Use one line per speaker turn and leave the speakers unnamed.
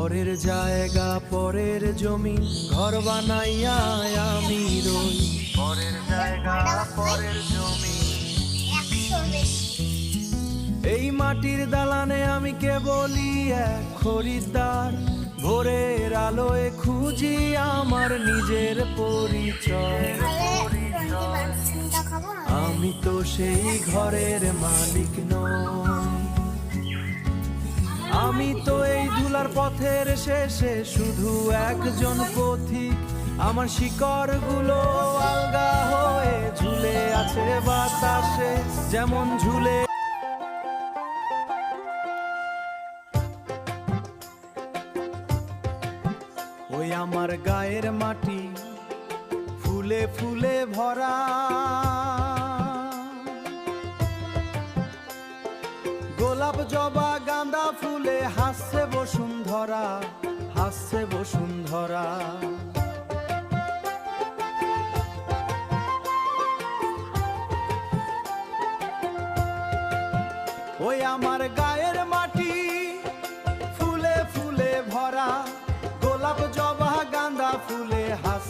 পরের জায়গা পরের জমি ঘর বানাইয়া আমি রই। পরের জায়গা পরের জমি, এই মাটির দালানে আমি কেবলই এক খরিদ্দার। ভোরের আলোয় খুঁজি আমার নিজের পরিচয়। আমি তো সেই ঘরের মালিক নই, আমি তো এই ধুলার পথের শেষে শুধু একজন পথিক। আমার শিকড়গুলো আলগা হয়ে ঝুলে আছে বাতাসে, যেমন ঝুলে ওই আমার গায়ের মাটি ফুলে ফুলে ভরা। গোলাপ জবা গাঁদা ফুলে হাসছে বসুন্ধরা, হাসছে বসুন্ধরা। ওই আমার গায়ের মাটি ফুলে ফুলে ভরা, গোলাপ জবা গাঁদা ফুলে হাস।